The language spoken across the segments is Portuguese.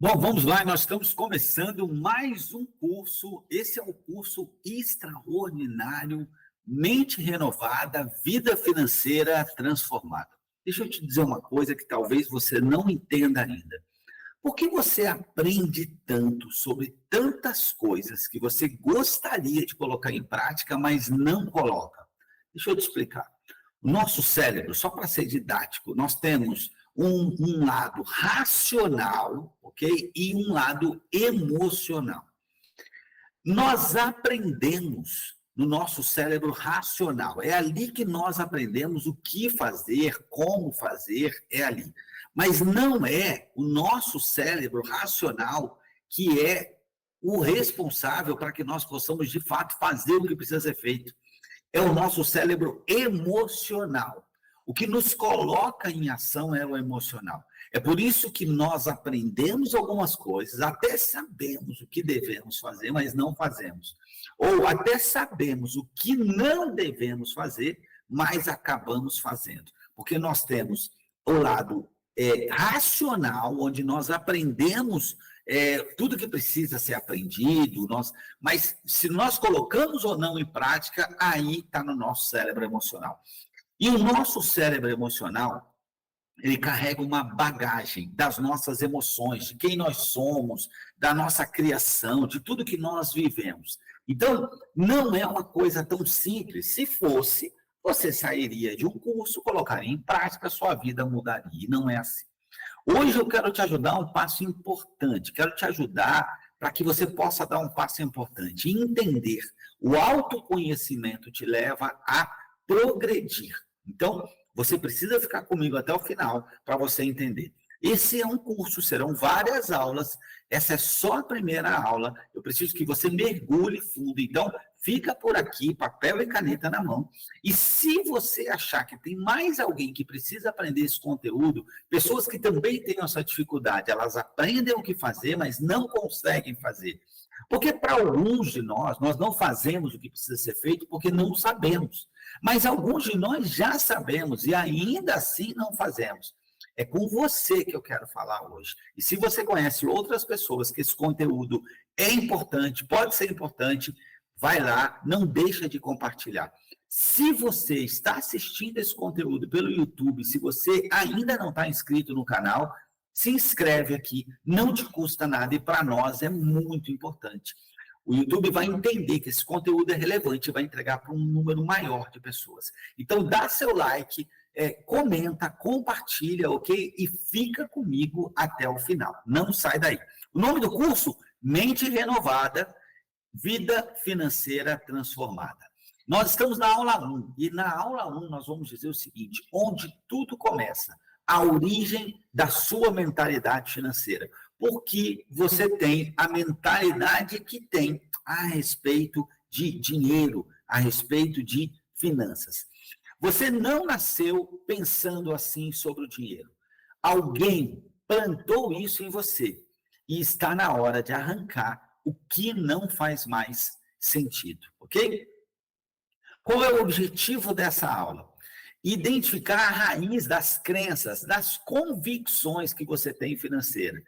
Bom, vamos lá, nós estamos começando mais um curso. Esse é o curso extraordinário, Mente Renovada, Vida Financeira Transformada. Deixa eu te dizer uma coisa que talvez você não entenda ainda. Por que você aprende tanto sobre tantas coisas que você gostaria de colocar em prática, mas não coloca? Deixa eu te explicar. O nosso cérebro, só para ser didático, nós temos um lado racional, ok? E um lado emocional. Nós aprendemos no nosso cérebro racional. É ali que nós aprendemos o que fazer, como fazer, é ali. Mas não é o nosso cérebro racional que é o responsável para que nós possamos, de fato, fazer o que precisa ser feito. É o nosso cérebro emocional. O que nos coloca em ação é o emocional. É por isso que nós aprendemos algumas coisas, até sabemos o que devemos fazer, mas não fazemos. Ou até sabemos o que não devemos fazer, mas acabamos fazendo. Porque nós temos o lado racional, onde nós aprendemos tudo que precisa ser aprendido, mas se nós colocamos ou não em prática, aí está no nosso cérebro emocional. E o nosso cérebro emocional, ele carrega uma bagagem das nossas emoções, de quem nós somos, da nossa criação, de tudo que nós vivemos. Então, não é uma coisa tão simples. Se fosse, você sairia de um curso, colocaria em prática, sua vida mudaria. E não é assim. Hoje eu quero te ajudar a um passo importante. Quero te ajudar para que você possa dar um passo importante e entender. O autoconhecimento te leva a progredir. Então, você precisa ficar comigo até o final para você entender. Esse é um curso, serão várias aulas. Essa é só a primeira aula. Eu preciso que você mergulhe fundo. Então, fica por aqui, papel e caneta na mão. E se você achar que tem mais alguém que precisa aprender esse conteúdo, pessoas que também têm essa dificuldade, elas aprendem o que fazer, mas não conseguem fazer. Porque para alguns de nós não fazemos o que precisa ser feito porque não sabemos. Mas alguns de nós já sabemos e ainda assim não fazemos. É com você que eu quero falar hoje. E se você conhece outras pessoas que esse conteúdo é importante, pode ser importante, vai lá, não deixa de compartilhar. Se você está assistindo esse conteúdo pelo YouTube, se você ainda não está inscrito no canal, se inscreve aqui, não te custa nada e para nós é muito importante. O YouTube vai entender que esse conteúdo é relevante e vai entregar para um número maior de pessoas. Então, dá seu like, comenta, compartilha, ok? E fica comigo até o final. Não sai daí. O nome do curso, Mente Renovada, Vida Financeira Transformada. Nós estamos na aula 1, e na aula 1 nós vamos dizer o seguinte, onde tudo começa, a origem da sua mentalidade financeira. Porque você tem a mentalidade que tem a respeito de dinheiro, a respeito de finanças. Você não nasceu pensando assim sobre o dinheiro. Alguém plantou isso em você e está na hora de arrancar o que não faz mais sentido, ok? Qual é o objetivo dessa aula? Identificar a raiz das crenças, das convicções que você tem financeira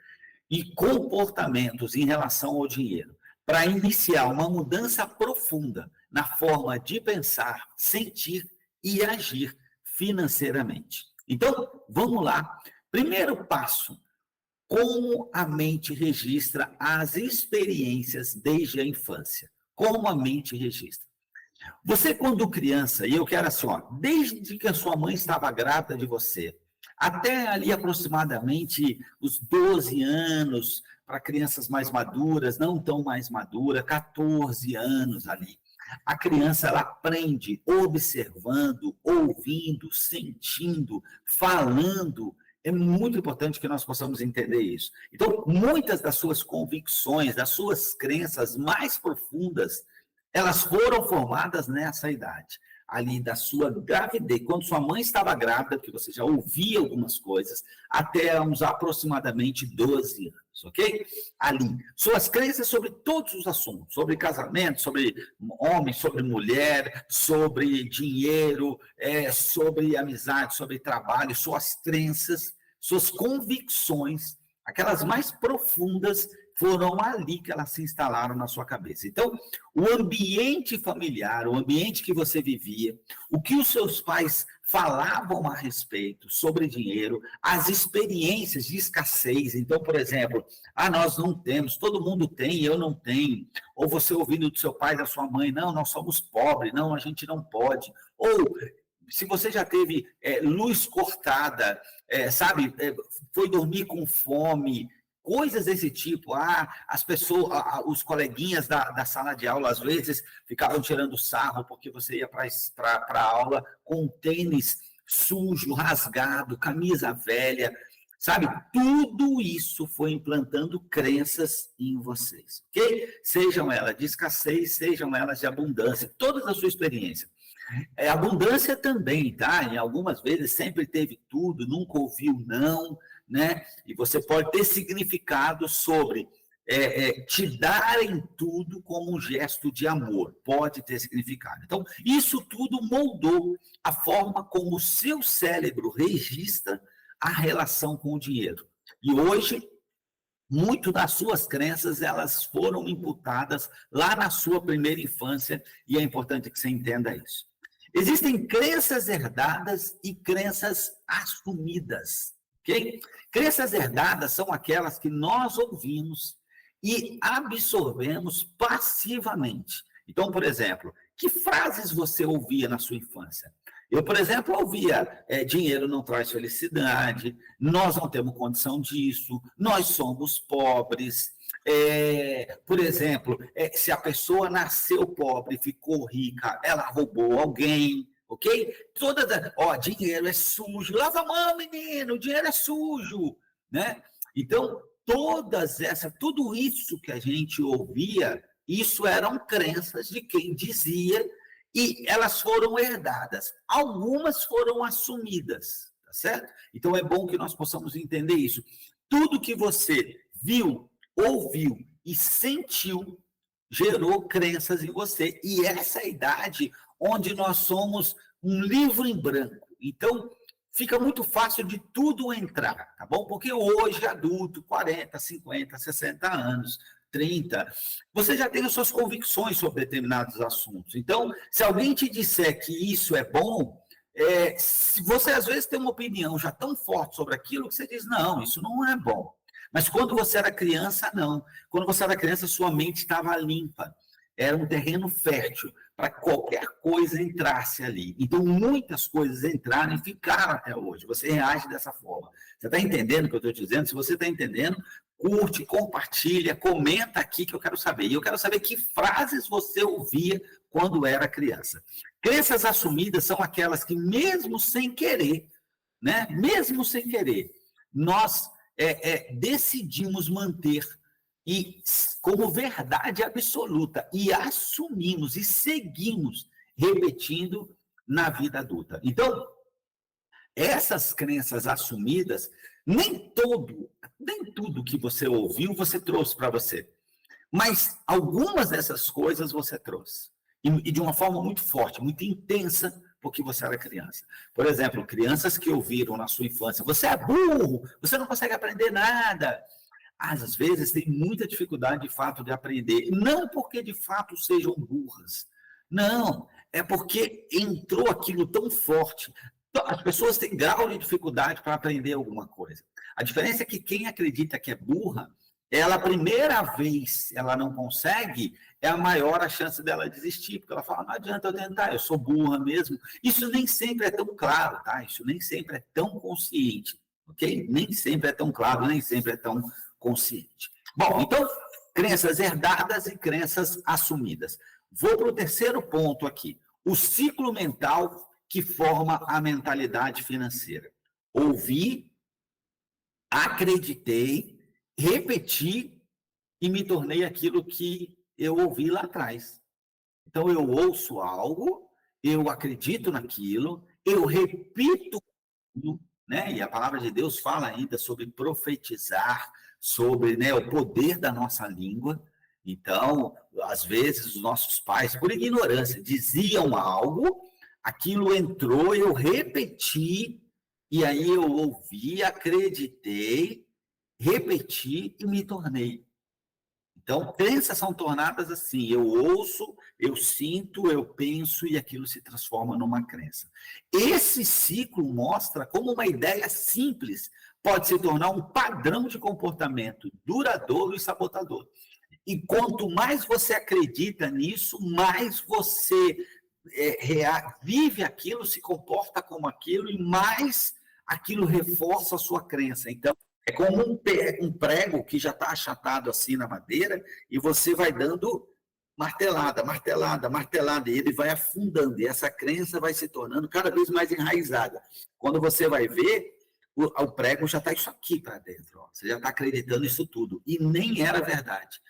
e comportamentos em relação ao dinheiro, para iniciar uma mudança profunda na forma de pensar, sentir e agir financeiramente. Então, vamos lá. Primeiro passo, como a mente registra as experiências desde a infância. Como a mente registra. Você, quando criança, e eu quero assim, ó, desde que a sua mãe estava grávida de você, até ali aproximadamente os 12 anos, para crianças mais maduras, não tão mais madura, 14 anos ali. A criança, ela aprende observando, ouvindo, sentindo, falando. É muito importante que nós possamos entender isso. Então, muitas das suas convicções, das suas crenças mais profundas, elas foram formadas nessa idade, ali da sua gravidez, quando sua mãe estava grávida, que você já ouvia algumas coisas, até uns aproximadamente 12 anos, ok? Ali, suas crenças sobre todos os assuntos, sobre casamento, sobre homem, sobre mulher, sobre dinheiro, sobre amizade, sobre trabalho, suas crenças, suas convicções, aquelas mais profundas, foram ali que elas se instalaram na sua cabeça. Então, o ambiente familiar, o ambiente que você vivia, o que os seus pais falavam a respeito sobre dinheiro, as experiências de escassez. Então, por exemplo, nós não temos, todo mundo tem, eu não tenho. Ou você ouvindo do seu pai, da sua mãe, não, nós somos pobres, não, a gente não pode. Ou se você já teve luz cortada, sabe, foi dormir com fome, coisas desse tipo. As pessoas, os coleguinhas da sala de aula, às vezes, ficavam tirando sarro porque você ia para a aula com tênis sujo, rasgado, camisa velha, sabe? Tudo isso foi implantando crenças em vocês, ok? Sejam elas de escassez, sejam elas de abundância, todas a sua experiência. Abundância também, tá? Em algumas vezes sempre teve tudo, nunca ouviu não, né? E você pode ter significado sobre te darem tudo como um gesto de amor, pode ter significado. Então, isso tudo moldou a forma como o seu cérebro registra a relação com o dinheiro. E hoje, muito das suas crenças, elas foram imputadas lá na sua primeira infância, e é importante que você entenda isso. Existem crenças herdadas e crenças assumidas, ok? Crenças herdadas são aquelas que nós ouvimos e absorvemos passivamente. Então, por exemplo, que frases você ouvia na sua infância? Eu, por exemplo, ouvia, dinheiro não traz felicidade, nós não temos condição disso, nós somos pobres. Por exemplo, se a pessoa nasceu pobre e ficou rica, ela roubou alguém, ok? Dinheiro é sujo, lava a mão, menino, o dinheiro é sujo, né? Então, tudo isso que a gente ouvia, isso eram crenças de quem dizia, e elas foram herdadas. Algumas foram assumidas, tá certo? Então, é bom que nós possamos entender isso. Tudo que você viu, ouviu e sentiu gerou crenças em você. E essa é a idade onde nós somos um livro em branco. Então, fica muito fácil de tudo entrar, tá bom? Porque hoje, adulto, 40, 50, 60 anos, 30, você já tem as suas convicções sobre determinados assuntos. Então, se alguém te disser que isso é bom, você às vezes tem uma opinião já tão forte sobre aquilo que você diz, não, isso não é bom. Mas quando você era criança, não. Quando você era criança, sua mente estava limpa. Era um terreno fértil para qualquer coisa entrasse ali. Então, muitas coisas entraram e ficaram até hoje. Você reage dessa forma. Você está entendendo o que eu estou dizendo? Se você está entendendo, curte, compartilha, comenta aqui que eu quero saber. E eu quero saber que frases você ouvia quando era criança. Crenças assumidas são aquelas que, mesmo sem querer, né? Mesmo sem querer, nós decidimos manter e como verdade absoluta e assumimos e seguimos repetindo na vida adulta. Então, essas crenças assumidas, nem tudo que você ouviu você trouxe para você, mas algumas dessas coisas você trouxe e de uma forma muito forte, muito intensa, porque você era criança. Por exemplo, crianças que ouviram na sua infância, você é burro, você não consegue aprender nada. Às vezes tem muita dificuldade, de fato, de aprender. Não porque, de fato, sejam burras. Não, é porque entrou aquilo tão forte. As pessoas têm grau de dificuldade para aprender alguma coisa. A diferença é que quem acredita que é burra, ela, a primeira vez, ela não consegue, é a maior a chance dela desistir, porque ela fala, não adianta eu tentar, eu sou burra mesmo. Isso nem sempre é tão claro, tá? Isso nem sempre é tão consciente, ok? Nem sempre é tão claro, nem sempre é tão consciente. Bom, então, crenças herdadas e crenças assumidas. Vou para o terceiro ponto aqui, o ciclo mental que forma a mentalidade financeira. Ouvi, acreditei, repeti e me tornei aquilo que eu ouvi lá atrás. Então, eu ouço algo, eu acredito naquilo, eu repito, né? E a palavra de Deus fala ainda sobre profetizar, sobre, né, o poder da nossa língua. Então, às vezes, os nossos pais, por ignorância, diziam algo, aquilo entrou, eu repeti, e aí eu ouvi, acreditei, repeti e me tornei. Então, crenças são tornadas assim, eu ouço, eu sinto, eu penso e aquilo se transforma numa crença. Esse ciclo mostra como uma ideia simples pode se tornar um padrão de comportamento duradouro e sabotador. E quanto mais você acredita nisso, mais você vive aquilo, se comporta como aquilo e mais aquilo reforça a sua crença. Então, é como um prego que já está achatado assim na madeira e você vai dando martelada, martelada, martelada, e ele vai afundando, e essa crença vai se tornando cada vez mais enraizada. Quando você vai ver, o prego já está isso aqui para dentro, ó. Você já está acreditando isso tudo, e nem era verdade.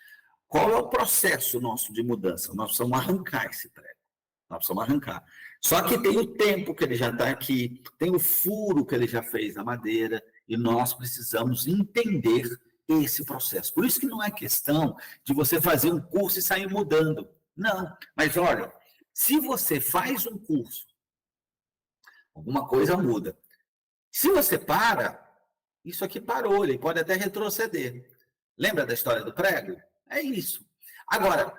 Qual é o processo nosso de mudança? Nós precisamos arrancar esse prego. Nós precisamos arrancar. Só que tem o tempo que ele já está aqui, tem o furo que ele já fez na madeira, e nós precisamos entender esse processo. Por isso que não é questão de você fazer um curso e sair mudando. Não, mas olha, se você faz um curso, alguma coisa muda. Se você para, isso aqui parou, ele pode até retroceder. Lembra da história do prego? É isso. Agora,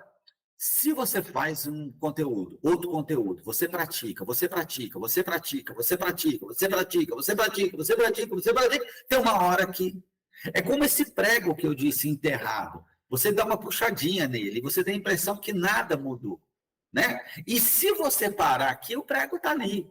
se você faz um conteúdo, outro conteúdo, você pratica, você pratica, você pratica, você pratica, você pratica, você pratica, você pratica, você pratica, tem uma hora que... É como esse prego que eu disse enterrado. Você dá uma puxadinha nele, você tem a impressão que nada mudou, né? E se você parar aqui, o prego está ali.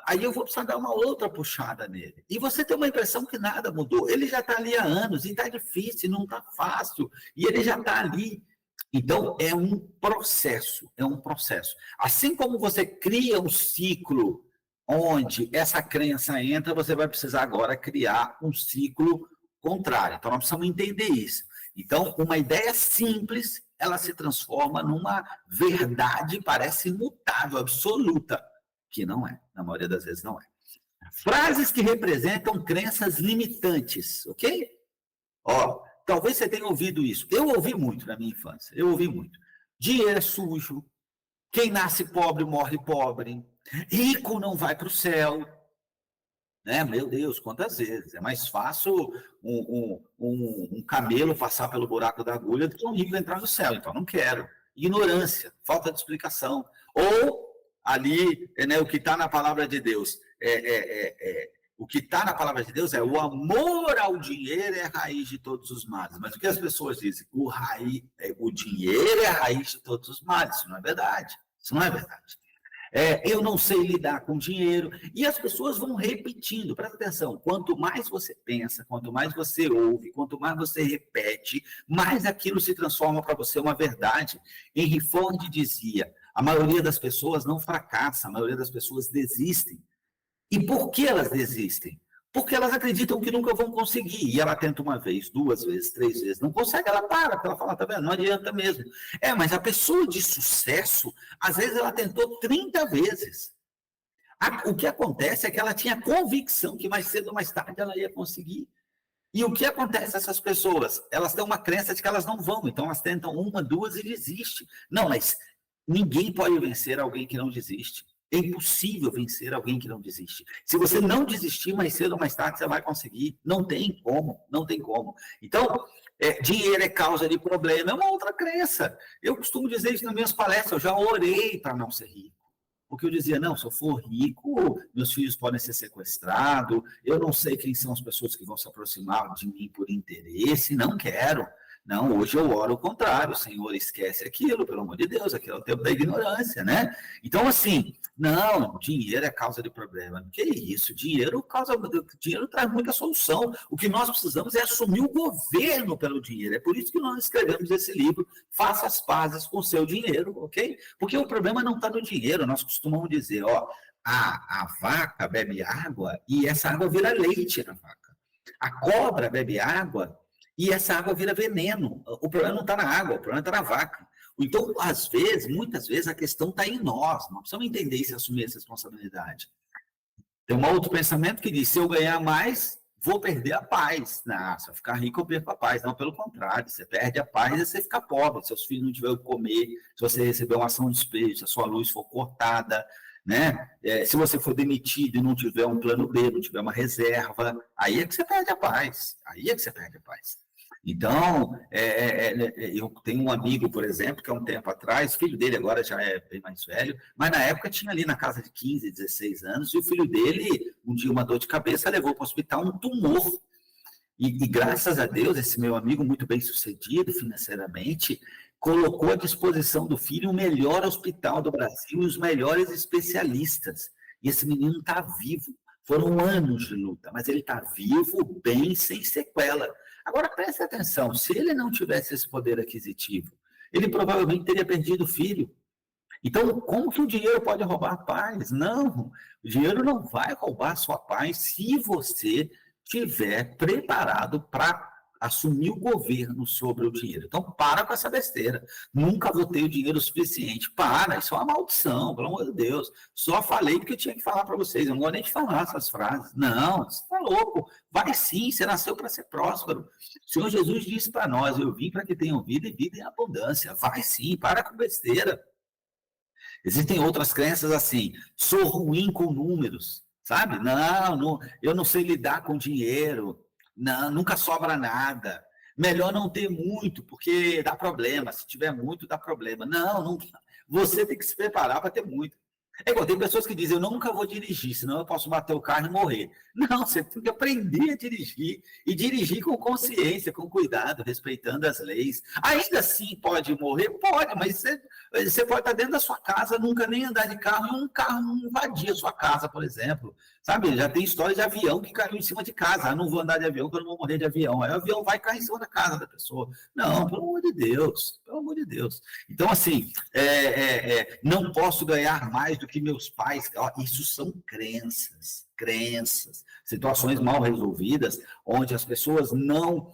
Aí eu vou precisar dar uma outra puxada nele. E você tem uma impressão que nada mudou. Ele já está ali há anos, e está difícil, não está fácil, e ele já está ali. Então, é um processo, é um processo. Assim como você cria um ciclo onde essa crença entra, você vai precisar agora criar um ciclo contrário. Então, nós precisamos entender isso. Então, uma ideia simples, ela se transforma numa verdade, parece imutável, absoluta, que não é, na maioria das vezes não é. Frases que representam crenças limitantes, ok? Ó, talvez você tenha ouvido isso. Eu ouvi muito na minha infância, eu ouvi muito. Dinheiro é sujo, quem nasce pobre morre pobre, rico não vai para o céu. Né? Meu Deus, quantas vezes? É mais fácil um camelo passar pelo buraco da agulha do que um rico entrar no céu. Então, não quero. Ignorância, falta de explicação. Ou, ali, né, o que está na palavra de Deus. O que está na palavra de Deus é o amor ao dinheiro é a raiz de todos os males. Mas o que as pessoas dizem? O dinheiro é a raiz de todos os males. Isso não é verdade. Isso não é verdade. Eu não sei lidar com dinheiro, e as pessoas vão repetindo, presta atenção, quanto mais você pensa, quanto mais você ouve, quanto mais você repete, mais aquilo se transforma para você uma verdade. Henry Ford dizia, a maioria das pessoas não fracassa, a maioria das pessoas desistem. E por que elas desistem? Porque elas acreditam que nunca vão conseguir. E ela tenta uma vez, duas vezes, três vezes. Não consegue, ela para, porque ela fala, tá vendo? Não adianta mesmo. Mas a pessoa de sucesso, às vezes ela tentou 30 vezes. O que acontece é que ela tinha convicção que mais cedo ou mais tarde ela ia conseguir. E o que acontece a essas pessoas? Elas têm uma crença de que elas não vão, então elas tentam uma, duas e desistem. Não, mas ninguém pode vencer alguém que não desiste. É impossível vencer alguém que não desiste. Se você não desistir, mais cedo ou mais tarde você vai conseguir. Não tem como, não tem como. Então, dinheiro é causa de problema, é uma outra crença. Eu costumo dizer isso nas minhas palestras, eu já orei para não ser rico. Porque eu dizia, não, se eu for rico, meus filhos podem ser sequestrados, eu não sei quem são as pessoas que vão se aproximar de mim por interesse, não quero. Não, hoje eu oro o contrário, Senhor, esquece aquilo, pelo amor de Deus, aquilo é o tempo da ignorância, né? Então, assim, não, dinheiro é causa de problema. Que isso? Dinheiro traz muita solução. O que nós precisamos é assumir o governo pelo dinheiro. É por isso que nós escrevemos esse livro, Faça as Pazes com o Seu Dinheiro, ok? Porque o problema não está no dinheiro. Nós costumamos dizer, ó, a vaca bebe água e essa água vira leite na vaca. A cobra bebe água e essa água vira veneno. O problema não está na água, o problema está na vaca. Então, às vezes, muitas vezes, a questão está em nós. Nós precisamos entender isso e assumir essa responsabilidade. Tem um outro pensamento que diz, se eu ganhar mais, vou perder a paz. Não, se eu ficar rico, eu perco a paz. Não, pelo contrário, você perde a paz e você fica pobre. Se seus filhos não tiverem o que comer, se você receber uma ação de despejo, se a sua luz for cortada, né? Se você for demitido e não tiver um plano B, não tiver uma reserva, aí é que você perde a paz. Aí é que você perde a paz. Então, eu tenho um amigo, por exemplo, que há um tempo atrás, o filho dele agora já é bem mais velho, mas na época tinha ali na casa de 15, 16 anos, e o filho dele, um dia uma dor de cabeça, levou para o hospital um tumor. E graças a Deus, esse meu amigo, muito bem sucedido financeiramente, colocou à disposição do filho o melhor hospital do Brasil e os melhores especialistas. E esse menino está vivo. Foram anos de luta, mas ele está vivo, bem, sem sequela. Agora, preste atenção, se ele não tivesse esse poder aquisitivo, ele provavelmente teria perdido o filho. Então, como que o dinheiro pode roubar a paz? Não, o dinheiro não vai roubar a sua paz se você estiver preparado para assumir o governo sobre o dinheiro. Então, para com essa besteira. Nunca vou ter o dinheiro suficiente. Para, isso é uma maldição, pelo amor de Deus. Só falei porque eu tinha que falar para vocês. Eu não vou nem te falar essas frases. Não, você está louco. Vai sim, você nasceu para ser próspero. O Senhor Jesus disse para nós, eu vim para que tenham vida e vida em abundância. Vai sim, para com besteira. Existem outras crenças assim, sou ruim com números, sabe? Não, eu não sei lidar com dinheiro, não, nunca sobra nada. Melhor não ter muito, porque dá problema. Se tiver muito, dá problema. Não, você tem que se preparar para ter muito. É igual, tem pessoas que dizem, eu nunca vou dirigir, senão eu posso bater o carro e morrer. Não, você tem que aprender a dirigir, e dirigir com consciência, com cuidado, respeitando as leis. Ainda assim pode morrer? Pode, mas você pode estar dentro da sua casa, nunca nem andar de carro, e um carro não invadir a sua casa, por exemplo. Sabe, já tem história de avião que caiu em cima de casa. Ah, não vou andar de avião, porque eu não vou morrer de avião. Aí o avião vai cair em cima da casa da pessoa. Não, pelo amor de Deus, pelo amor de Deus. Então, assim, não posso ganhar mais do que meus pais. Isso são crenças, situações mal resolvidas, onde as pessoas não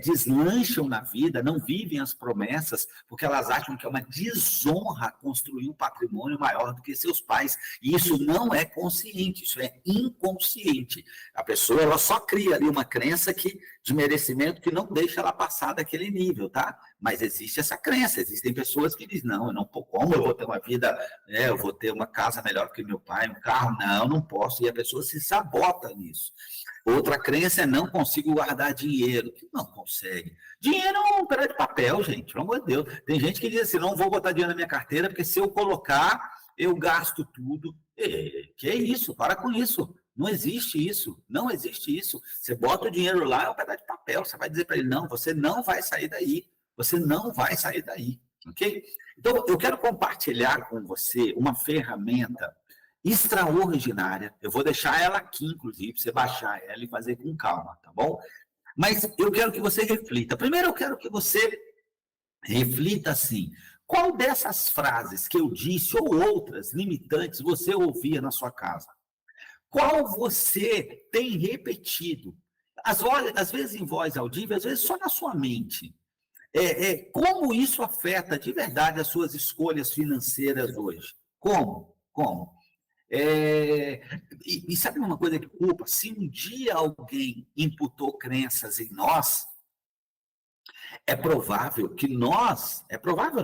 deslancham na vida, não vivem as promessas, porque elas acham que é uma desonra construir um patrimônio maior do que seus pais. E isso não é consciente, isso é inconsciente. A pessoa ela só cria ali uma crença de merecimento que não deixa ela passar daquele nível, tá? Mas existe essa crença, existem pessoas que dizem, não, eu não como eu vou ter uma vida, eu vou ter uma casa melhor que meu pai, um carro, não posso, e a pessoa se sabota nisso. Outra crença é não consigo guardar dinheiro, não consegue. Dinheiro é um pedaço de papel, gente, pelo amor de Deus. Tem gente que diz assim, não vou botar dinheiro na minha carteira, porque se eu colocar, eu gasto tudo. Que é isso? Para com isso. Não existe isso, não existe isso. Você bota o dinheiro lá, é um pedaço de papel, você vai dizer para ele, não, você não vai sair daí. Você não vai sair daí, ok? Então, eu quero compartilhar com você uma ferramenta extraordinária. Eu vou deixar ela aqui, inclusive, para você baixar ela e fazer com calma, tá bom? Mas eu quero que você reflita. Primeiro, eu quero que você reflita assim, qual dessas frases que eu disse ou outras limitantes você ouvia na sua casa? Qual você tem repetido? Às vezes em voz audível, às vezes só na sua mente. Como isso afeta de verdade as suas escolhas financeiras hoje? Como? E sabe uma coisa que culpa? Se um dia alguém imputou crenças em nós, é provável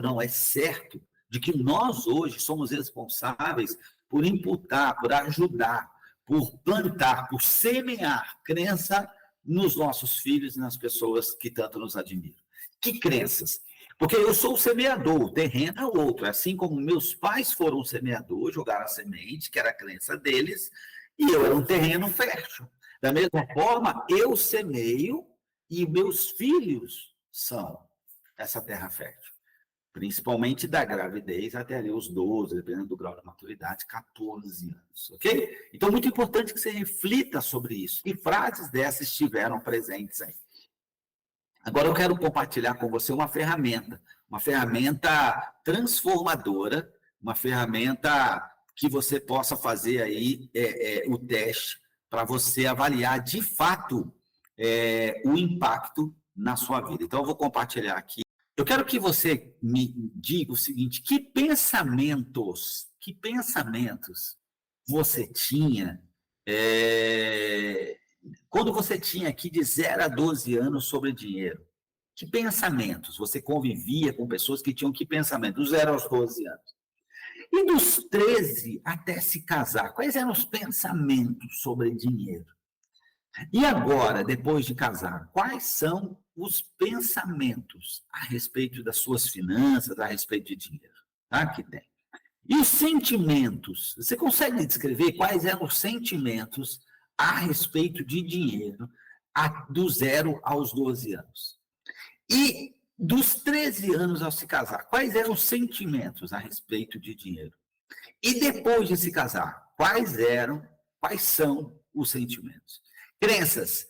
não, é certo, de que nós hoje somos responsáveis por imputar, por ajudar, por plantar, por semear crença nos nossos filhos e nas pessoas que tanto nos admiram. Que crenças? Porque eu sou o semeador, o terreno é o outro. Assim como meus pais foram o semeador, jogaram a semente, que era a crença deles, e eu era um terreno fértil. Da mesma forma, eu semeio e meus filhos são essa terra fértil. Principalmente da gravidez até ali os 12, dependendo do grau de maturidade, 14 anos, ok? Então, muito importante que você reflita sobre isso. Que frases dessas estiveram presentes aí? Agora eu quero compartilhar com você uma ferramenta transformadora, uma ferramenta que você possa fazer aí o teste para você avaliar de fato o impacto na sua vida. Então eu vou compartilhar aqui. Eu quero que você me diga o seguinte, que pensamentos você tinha quando você tinha aqui de 0 a 12 anos sobre dinheiro? Que pensamentos? Você convivia com pessoas que tinham que pensamento? Dos 0 aos 12 anos. E dos 13 até se casar, quais eram os pensamentos sobre dinheiro? E agora, depois de casar, quais são os pensamentos a respeito das suas finanças, a respeito de dinheiro? Tá? Que tem. E os sentimentos? Você consegue descrever quais eram os sentimentos a respeito de dinheiro do 0 aos 12 anos? E dos 13 anos ao se casar, quais eram os sentimentos a respeito de dinheiro? E depois de se casar, quais são os sentimentos? Crenças.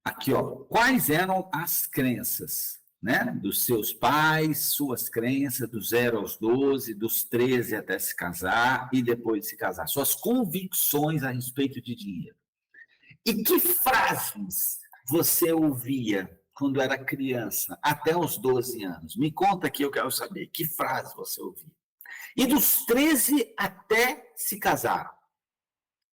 Aqui, ó, quais eram as crenças, né? Dos seus pais, suas crenças, do 0 aos 12, dos 13 até se casar e depois de se casar. Suas convicções a respeito de dinheiro. E que frases você ouvia quando era criança, até os 12 anos? Me conta aqui, eu quero saber. Que frases você ouvia? E dos 13 até se casar,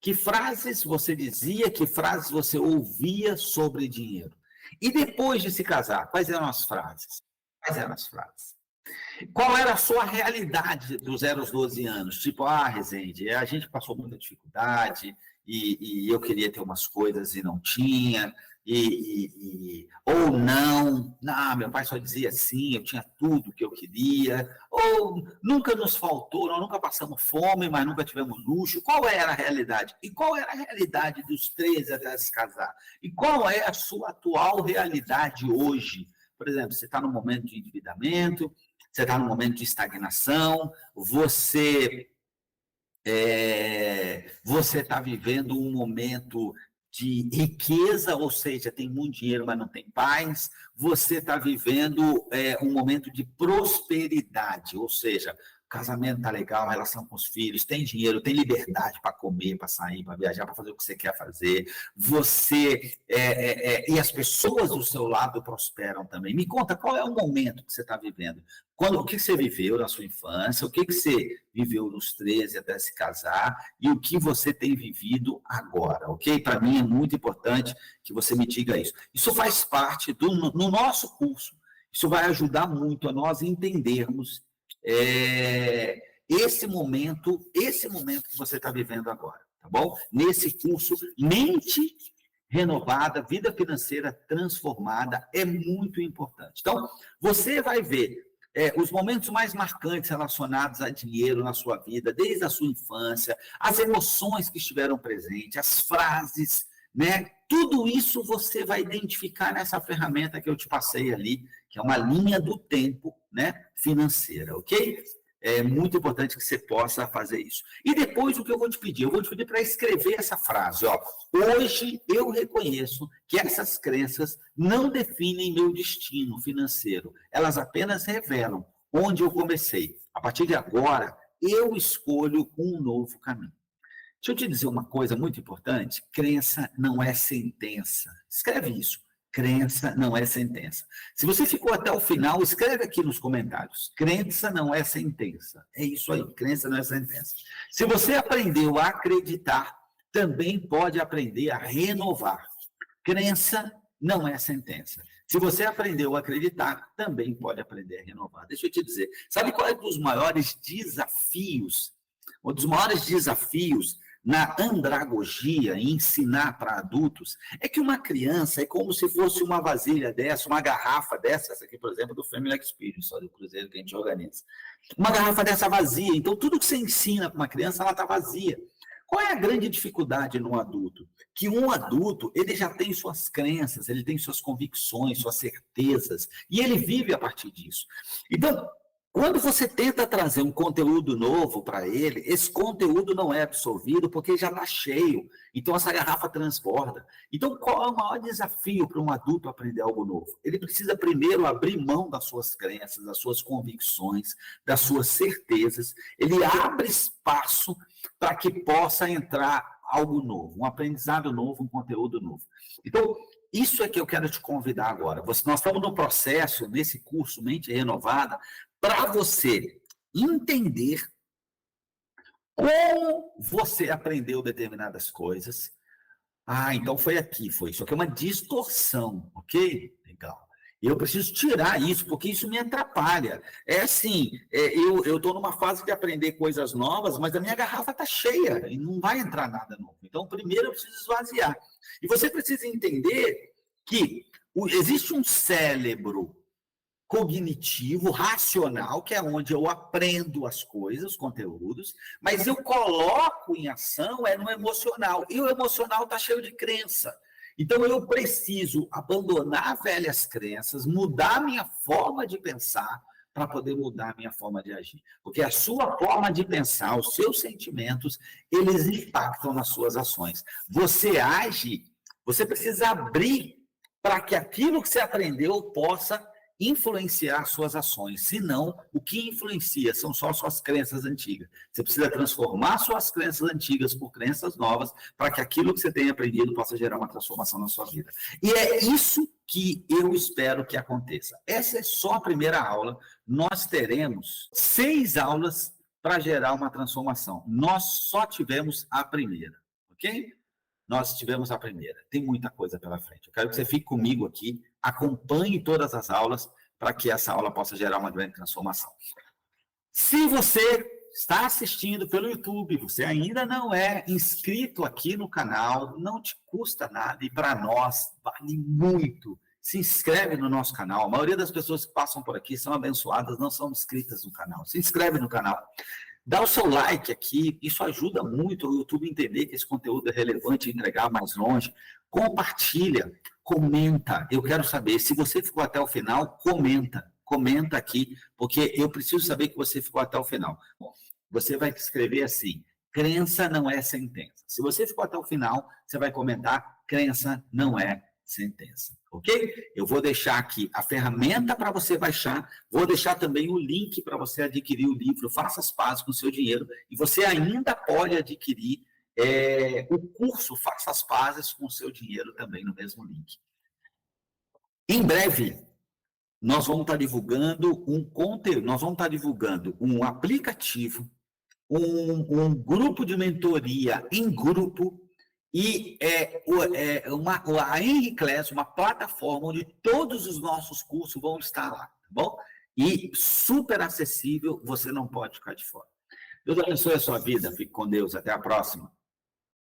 que frases você dizia, que frases você ouvia sobre dinheiro? E depois de se casar, quais eram as frases? Quais eram as frases? Qual era a sua realidade dos 0 aos 12 anos? Tipo, Rezende, a gente passou muita dificuldade e eu queria ter umas coisas e não tinha, ou não, meu pai só dizia sim, eu tinha tudo que eu queria, ou nunca nos faltou, nós nunca passamos fome, mas nunca tivemos luxo. Qual era a realidade? E qual era a realidade dos 13 até se casar? E qual é a sua atual realidade hoje? Por exemplo, você está no momento de endividamento, você está no momento de estagnação, você está vivendo um momento de riqueza, ou seja, tem muito dinheiro, mas não tem paz. Você está vivendo um momento de prosperidade, ou seja, o casamento está legal, a relação com os filhos, tem dinheiro, tem liberdade para comer, para sair, para viajar, para fazer o que você quer fazer. Você e as pessoas do seu lado prosperam também. Me conta, qual é o momento que você está vivendo? O que você viveu na sua infância, o que você viveu nos 13 até se casar e o que você tem vivido agora, ok? Para mim é muito importante que você me diga isso. Isso faz parte no nosso curso, isso vai ajudar muito a nós entendermos esse momento que você está vivendo agora, tá bom? Nesse curso, Mente Renovada, Vida Financeira Transformada, é muito importante. Então, você vai ver os momentos mais marcantes relacionados a dinheiro na sua vida, desde a sua infância, as emoções que estiveram presentes, as frases, né? Tudo isso você vai identificar nessa ferramenta que eu te passei ali, que é uma linha do tempo, né, financeira, ok? É muito importante que você possa fazer isso. E depois, o que eu vou te pedir? Eu vou te pedir para escrever essa frase, ó. Hoje eu reconheço que essas crenças não definem meu destino financeiro. Elas apenas revelam onde eu comecei. A partir de agora, eu escolho um novo caminho. Deixa eu te dizer uma coisa muito importante. Crença não é sentença. Escreve isso. Crença não é sentença. Se você ficou até o final, escreve aqui nos comentários. Crença não é sentença. É isso aí, crença não é sentença. Se você aprendeu a acreditar, também pode aprender a renovar. Crença não é sentença. Se você aprendeu a acreditar, também pode aprender a renovar. Deixa eu te dizer, sabe qual é um dos maiores desafios? Um dos maiores desafios na andragogia, em ensinar para adultos, é que uma criança é como se fosse uma vasilha dessa, uma garrafa dessa, essa aqui, por exemplo, do Family Experience, do cruzeiro que a gente organiza. Uma garrafa dessa vazia. Então, tudo que você ensina para uma criança, ela está vazia. Qual é a grande dificuldade no adulto? Que um adulto, ele já tem suas crenças, ele tem suas convicções, suas certezas, e ele vive a partir disso. Então, quando você tenta trazer um conteúdo novo para ele, esse conteúdo não é absorvido porque já está cheio. Então, essa garrafa transborda. Então, qual é o maior desafio para um adulto aprender algo novo? Ele precisa primeiro abrir mão das suas crenças, das suas convicções, das suas certezas. Ele abre espaço para que possa entrar algo novo, um aprendizado novo, um conteúdo novo. Então, isso é que eu quero te convidar agora. Nós estamos no processo, nesse curso Mente Renovada, para você entender como você aprendeu determinadas coisas. Então foi aqui, foi isso aqui, é uma distorção, ok? Legal. Eu preciso tirar isso, porque isso me atrapalha. É assim, eu estou numa fase de aprender coisas novas, mas a minha garrafa está cheia e não vai entrar nada novo. Então, primeiro eu preciso esvaziar. E você precisa entender que existe um cérebro cognitivo, racional, que é onde eu aprendo as coisas, os conteúdos, mas eu coloco em ação no emocional. E o emocional está cheio de crença. Então, eu preciso abandonar velhas crenças, mudar minha forma de pensar para poder mudar a minha forma de agir. Porque a sua forma de pensar, os seus sentimentos, eles impactam nas suas ações. Você age, você precisa abrir para que aquilo que você aprendeu possa influenciar suas ações. Senão, o que influencia são só suas crenças antigas. Você precisa transformar suas crenças antigas por crenças novas para que aquilo que você tem aprendido possa gerar uma transformação na sua vida. E é isso que eu espero que aconteça. Essa é só a primeira aula. Nós teremos 6 aulas para gerar uma transformação. Nós só tivemos a primeira, ok? Nós tivemos a primeira. Tem muita coisa pela frente. Eu quero que você fique comigo aqui, acompanhe todas as aulas para que essa aula possa gerar uma grande transformação. Se você está assistindo pelo YouTube, você ainda não é inscrito aqui no canal, não te custa nada e para nós vale muito. Se inscreve no nosso canal. A maioria das pessoas que passam por aqui são abençoadas, não são inscritas no canal. Se inscreve no canal. Dá o seu like aqui, isso ajuda muito o YouTube a entender que esse conteúdo é relevante e entregar mais longe. Compartilha, comenta. Eu quero saber, se você ficou até o final, comenta aqui, porque eu preciso saber que você ficou até o final. Bom, você vai escrever assim, crença não é sentença. Se você ficou até o final, você vai comentar, crença não é sentença, ok? Eu vou deixar aqui a ferramenta para você baixar, vou deixar também o link para você adquirir o livro Faça as Pazes com o Seu Dinheiro, e você ainda pode adquirir o curso Faça as Pazes com o Seu Dinheiro também no mesmo link. Em breve, nós vamos estar divulgando um conteúdo, nós vamos estar divulgando um aplicativo, um grupo de mentoria em grupo, e a Henri Class, uma plataforma onde todos os nossos cursos vão estar lá, tá bom? E super acessível, você não pode ficar de fora. Deus abençoe a sua vida, fique com Deus, até a próxima.